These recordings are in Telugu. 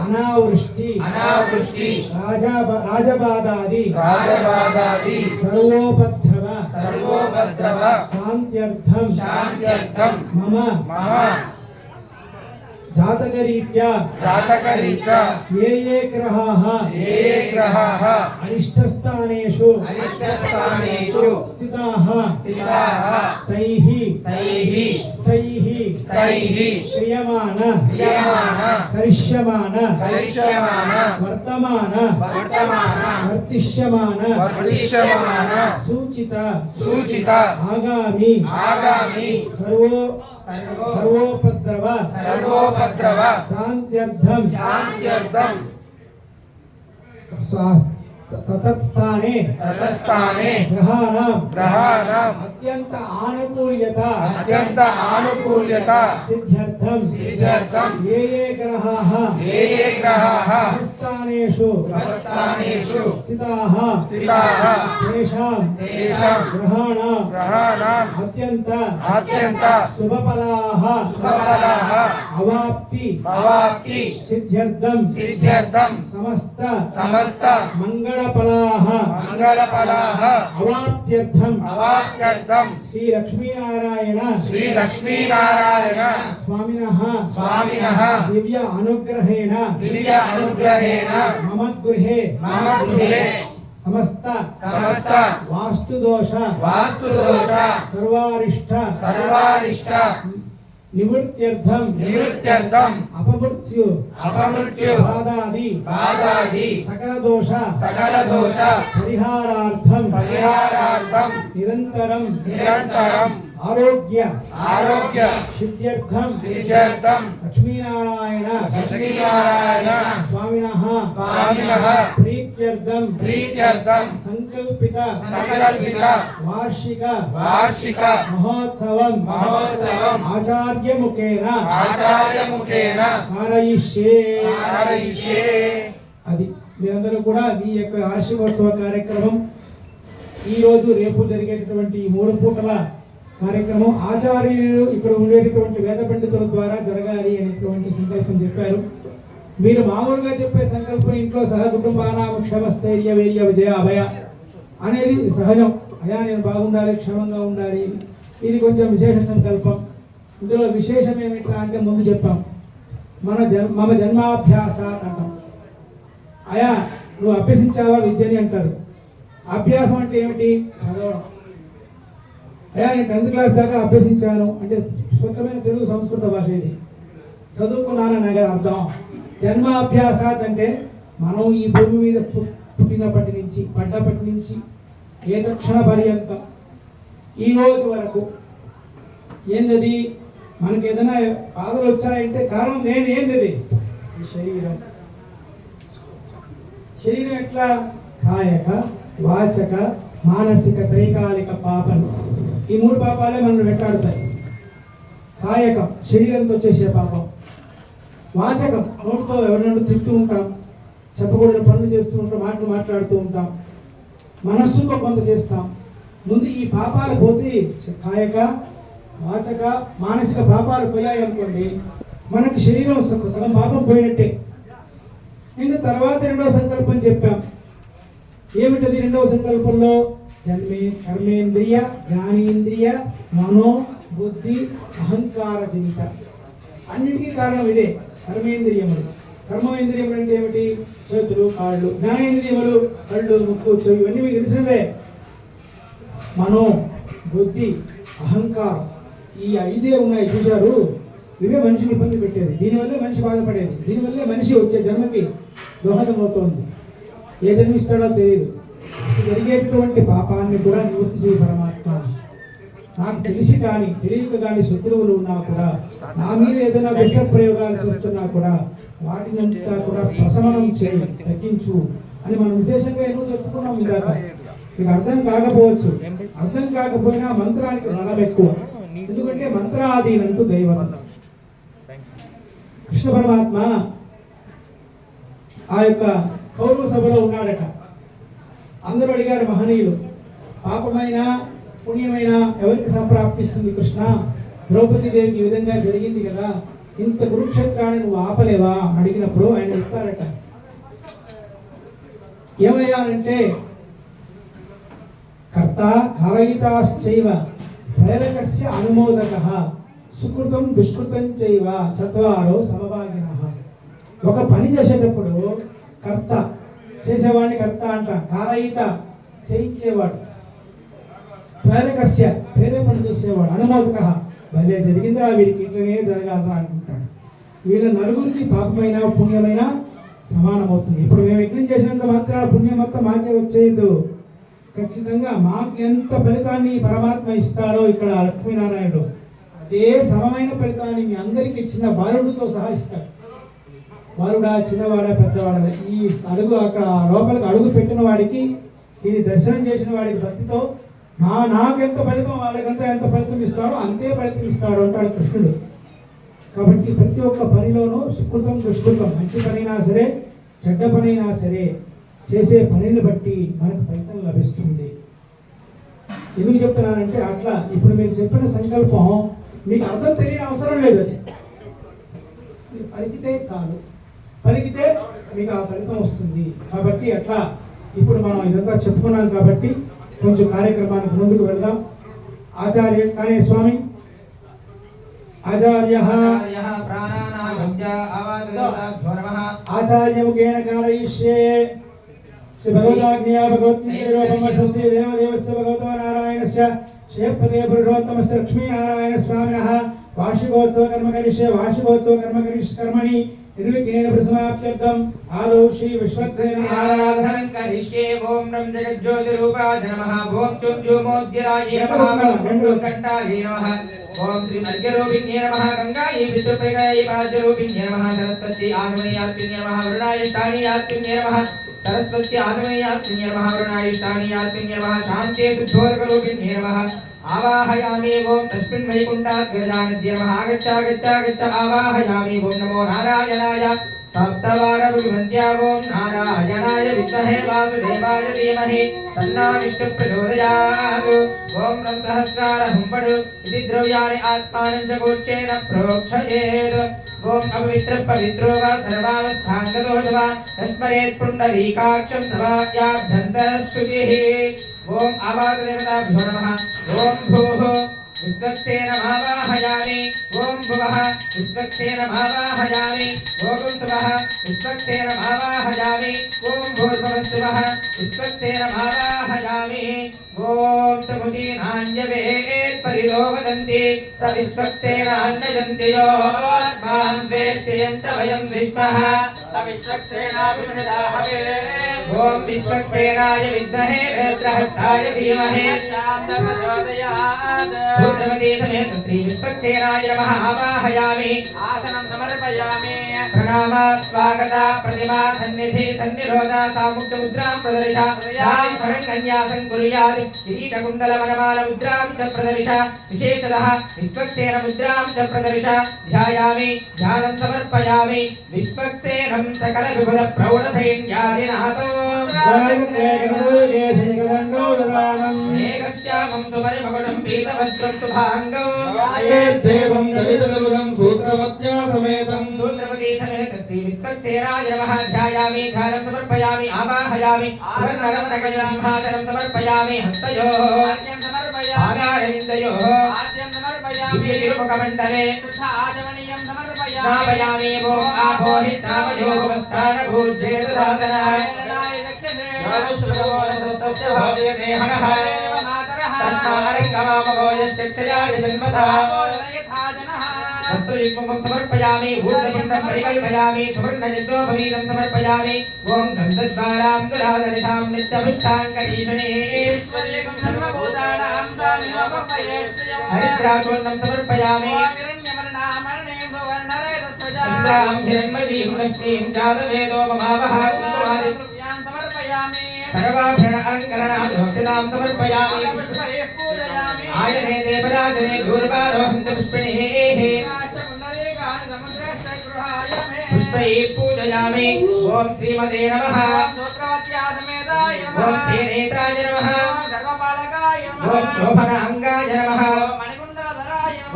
అనావృష్టి రాజబాధాది సర్వోపద్రవ శాంత్యర్థం మమ జాతకరీత్యా ఏ గ్రహాః అరిష్టస్థానేషు స్థితాః తైః క్రియమాణ కరిష్యమాణ వర్తమాన వర్తిష్యమాన సూచిత ఆగామి సర్వోపద్రవ శాంత్యర్థం తతస్థానే గ్రహాణం అత్యంత ఆనుకూల్యత సిద్ధ్యర్థం ఏ గ్రహాః స్థానేషు స్థితాః తేషాం గ్రహాణం అత్యంత శుభఫలాః అవాప్తి సిద్ధ్యర్థం సమస్త మంగళఫలాః అవాప్త్యర్థం శ్రీ లక్ష్మీనారాయణ స్వామినః దివ్య అనుగ్రహేణ మమ గృహే సమస్త వాస్తుదోష సర్వారిష్ట నివృత్త్యర్థం అపమృత్యు బాధాది సకల దోష పరిహారార్థం నిరంతరం ఆరోగ్య సిద్ధ్యర్థం లక్ష్మీనారాయణ స్వామినః ప్రీత్యర్థం సంకల్పిత వార్షిక మహోత్సవం ఆచార్యముఖేన कारयिष्ये అది మీరందరూ కూడా మీ యొక్క వార్షికోత్సవ కార్యక్రమం ఈ రోజు రేపు జరిగేటటువంటి ఈ 3 పూటల కార్యక్రమం ఆచార్యులు ఇక్కడ ఉండేటటువంటి వేద పండితుల ద్వారా జరగాలి అనేటువంటి సంకల్పం చెప్పారు. మీరు మామూలుగా చెప్పే సంకల్పం ఇంట్లో సహకుటుంబానామ క్షమస్థైర్య వీర్య విజయ అభయ అనేది సహజం. అయా నేను బాగుండాలి, క్షేమంగా ఉండాలి, ఇది కొంచెం విశేష సంకల్పం. ఇందులో విశేషం ఏమిటా అంటే ముందు చెప్పాం, మమ జన్మాభ్యాసాత్ అంటాం. అయా నువ్వు అభ్యసించావా విద్యని అంటారు. అభ్యాసం అంటే ఏమిటి? చదవడం. అయా నేను 10th క్లాస్ దాకా అభ్యసించాను అంటే స్వచ్ఛమైన తెలుగు సంస్కృత భాష ఇది, చదువుకున్నానని నాకు అర్థం. జన్మాభ్యాసాత్ అంటే మనం ఈ భూమి మీద పుట్టినప్పటి నుంచి పడ్డప్పటి నుంచి ఏ తక్షణ పర్యంతం ఈ రోజు వరకు ఏందది, మనకి ఏదైనా బాధలు వచ్చాయంటే కారణం ఏంది? ఈ శరీరం ఎట్లా? కాయక వాచక మానసిక త్రైకాలిక పాపలు. ఈ 3 పాపాలే మనం వెంటాడుతాయి. కాయకం శరీరంతో చేసే పాపం, వాచకం నోటితో ఎవరినైనా తిడుతూ ఉంటాం, చెప్పకూడని పనులు చేస్తూ ఉంటాం, మాటలు మాట్లాడుతూ ఉంటాం, మనస్సుతో కొంత చేస్తాం. ముందు ఈ పాపాలు పోతే కాయక వాచక మానసిక పాపాలు పోయాయి అనుకోండి, మనకి శరీరం సగం పాపం పోయినట్టే. ఇంకా తర్వాత 2వ సంకల్పం చెప్పాం. ఏమిటది 2వ సంకల్పంలో? కర్మేంద్రియ జ్ఞానేంద్రియ మనో బుద్ధి అహంకార జనిత, అన్నిటికీ కారణం ఇదే కర్మేంద్రియములు. కర్మేంద్రియములు అంటే ఏమిటి? చేతులు, కాళ్ళు. జ్ఞానేంద్రియములు కళ్ళు, ముక్కు, చెవి, ఇవన్నీ మీకు తెలిసినదే. మనో బుద్ధి అహంకారం, ఈ 5 ఉన్నాయి చూశారు. ఇవే మనిషిని ఇబ్బంది పెట్టేది, దీనివల్లే మనిషి బాధపడేది, దీనివల్లే మనిషి వచ్చే జన్మకి దోహదం అవుతోంది. ఏ జన్మిస్తాడో తెలియదు. జరిగేటటువంటి పాపాన్ని కూడా నివృత్తి చేయ పరమాత్మ. నాకు తెలిసి కానీ తెలియక కానీ శత్రువులు ఉన్నా కూడా, నా మీద ఏదైనా దుష్ట ప్రయోగాలు చేస్తున్నా కూడా వాటినంతా కూడా ప్రశమనం చేయి, తగ్గించు అని మనం విశేషంగా ఎన్నో చెప్పుకున్నాం. ఇందాక మీకు అర్థం కాకపోవచ్చు, అర్థం కాకపోయినా మంత్రానికి బలం ఎక్కువ. ఎందుకంటే మంత్రాధీనంతు దైవం. కృష్ణ పరమాత్మ ఆ యొక్క కౌరవ సభలో ఉన్నాడట. అందరూ అడిగారు మహనీయులు, పాపమైన పుణ్యమైన ఎవరికి సంప్రాప్తిస్తుంది కృష్ణ? ద్రౌపదీ దేవికి ఈ విధంగా జరిగింది కదా, ఇంత కురుక్షేత్రాన్ని నువ్వు ఆపలేవా అని అడిగినప్పుడు ఆయన చెప్తారట, ఏమయ్యా అంటే కర్త కారయితాశ్చైవ ప్రేరకస్య అనుమోదకః సుకృతం దుష్కృతం చైవ చత్వారో సమభాగినః. ఒక పని చేసేటప్పుడు కర్త, చేసేవాడిని కర్త అంట, కారయిత చేయించేవాడు, ప్రేరకస్య ప్రేరేపణ చేసేవాడు, అనుమోదకః భలే జరిగిందిరా వీడికి ఇట్లనే జరగాలరా అనుకుంటాడు. వీళ్ళ నలుగురికి పాపమైన పుణ్యమైన సమానమవుతుంది. ఇప్పుడు మేము యజ్ఞం చేసినంత మాత్రాన పుణ్యం మొత్తం మాకే వచ్చేయదు. ఖచ్చితంగా మాకు ఎంత ఫలితాన్ని పరమాత్మ ఇస్తాడో ఇక్కడ లక్ష్మీనారాయణుడు అదే సమమైన ఫలితాన్ని మీ అందరికీ చిన్న బాలుడితో సహా ఇస్తాడు. బాలుడా, చిన్నవాడా, పెద్దవాడా, ఈ అడుగు అక్కడ లోపలికి అడుగు పెట్టిన వాడికి, దీన్ని దర్శనం చేసిన వాడికి భక్తితో నాకెంత ఫలితం వాళ్ళకంతా ఎంత ఫలితం ఇస్తాడో అంతే ఫలితం ఇస్తాడు అంటాడు కృష్ణుడు. కాబట్టి ప్రతి ఒక్క పనిలోనూ సుకృతం దుష్కృతం, మంచి పనైనా సరే చెడ్డ పనైనా సరే చేసే పనిని బట్టి మనకు ఫలితం లభిస్తుంది. ఎందుకు చెప్తున్నానంటే అట్లా ఇప్పుడు మీరు చెప్పిన సంకల్పం మీకు అర్థం తెలియని అవసరం లేదు. అది మీరు పలికితే చాలు, పలికితే మీకు ఆ ఫలితం వస్తుంది. కాబట్టి అట్లా ఇప్పుడు మనం ఇదంతా చెప్పుకున్నాం కాబట్టి కొంచెం కార్యక్రమానికి ముందుకు వెళ్దాం. ఆచార్య కానీ స్వామి ఆచార్యముఖేన కారయిష్యే శ్రీ భగవదాజ్ఞయా భగవద్గీతరూపమస్య దేవదేవస్య భగవతో నారాయణస్య శ్రీపదే పురుషోత్తమస్య లక్ష్మీనారాయణ స్వామినః వార్షికోత్సవ కర్మ కరిష్యే. వార్షికోత్సవ కర్మ కర్మణి నిర్విఘ్నేన ప్రసమాప్త్యర్థం ఆదౌ శ్రీ విశ్వక్సేన ఆరాధనం కరిష్యే. ఓం రం జగజ్యోతిరూపాయ నమః. ఓం చుంజుమోద్గిరాయ నమః. ఓం కంఠాయ నమః. ఓం శ్రీ అర్ఘ్యరూపిణ్యే నమః. గంగాయై విష్ణుప్రగాయై పాద్యరూపిణ్యే నమః. సరస్వతి ఆగమయాత్మిన్యే నమః. వరుణాయ స్థానీయాత్మిన్యే నమః. सरस्वती आगमयात्मिन्ये नमः. वरुणाय स्थानीयात्मिन्ये नमः. शान्ते शुद्धोदकरूपिण्ये नमः. आवाहयामि ओम तस्मिन् वैकुण्ठात् विरजानद्ये नमः. आगच्छ आगच्छ आगच्छ आवाहयामि ओम नमो नारायणाय सप्तवारविमन्त्या ओम नारायणाय विद्महे वासुदेवाय धीमहि तन्नो विष्णुः प्रचोदयात्. ओम नं सहस्रार हुंपडु इति द्रव्याणि आत्मानं च गोच्चेन प्रोक्षयेत्. ओम अपवित्र पवित्रो वा सर्वावस्थांगतो वा तस्मरेत् पुण्डरीकाक्षं सभायाभ्यन्तरस्तुतिः. ओम आवाहदेवताभ्यो नमः. ओम भूः विश्वक्सेनमावाहयामि. ओम भुवः विश्वक्सेनमावाहयामि. ओम सुवः विश्वक्सेनमावाहयामि. ओम भूर्भुवस्सुवः विश्वक्सेनमावाहयामि. ओम समुदीनान्यवेत् परितो वदन्ति स विश्वक्सेनान्यजन्ति यो अस्मान् वेष्टयन्त वयं विश्वः स विश्वक्सेनाभिमृदाहवे. ओम विश्वक्सेनाय विद्महे वेत्रहस्ताय धीमहि शान्तं प्रचोदयात्. रुद्रमती समेत श्री विश्वक्सेनाय नमः आवाहयामि. आसनं समर्पयामि. प्रणामा स्वागता प्रतिमा सन्निधि सन्निरोधा सामुक्त मुद्रां प्रदर्शय. यां षड्कन्यासं कुर्यात् किरीटकुण्डल वनमाल मुद्रां च प्रदर्शय. विशेषतः विश्वक्सेन मुद्रां च प्रदर्शय. ध्यायामि ध्यानं समर्पयामि. विश्वक्सेनं सकल विभुध प्रौढ सैन्यादिनाथो मेघश्यामं सुपरिमकुटं पीतवस्त्रं शुभाङ्गं देवं दलितगरुडं सूत्रवत्या समेतं. सूत्रवती समेत श्री विश्वक्सेनाय नमः. ध्यायामि ध्यानं समर्पयामि. आवाहयामि. सुवर्णरत्नकजसिंहासनं समर्पयामि. हस्तयोः आद्यं समर्पयामि. आगारविन्दयोः आद्यं समर्पयामि. दिव्यतिरुमुखमण्डले शुद्धाचमनीयं समर्पयामि. स्नापयामि. ओम आपोहि स्नापयोगवस्थानभूज्ये सुधातनाय दक्षिणे योगश्रुतोदसस्य भवति हनः तस्मारङ्गमामभोजस्य क्षयाय जन्मतः वस्तुयुग्मं समर्पयामि. भूतपिण्डं परिकल्पयामि. सुवर्णचन्द्रोपवीतं समर्पयामि. ओम गन्धद्वारां दुरादर्शां नित्यपुष्टाङ्करीषणेश्वर्यं सर्वभूतानां दामिनोपयेश्वरं हरिद्राचूर्णं समर्पयामि. संसां हिरण्मयीं लक्ष्मीं जातवेदो ममावः कुमारिं समर्पयामि. सर्वाभरण अलङ्करणां दोषितां समर्पयामि. आयने देवराजने दूर्वारोहन्त पुष्पिणीः पुष्पैः पूजयामि. ओम श्रीमते नमः. ओम श्रीनेशाय नमः. ओम शोभनाङ्गाय नमः.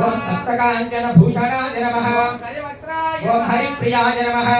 ओम సమస్తకాంచన భూషణాయ నమః హరివక్త్రాయ ఓం హరిప్రియాయ నమః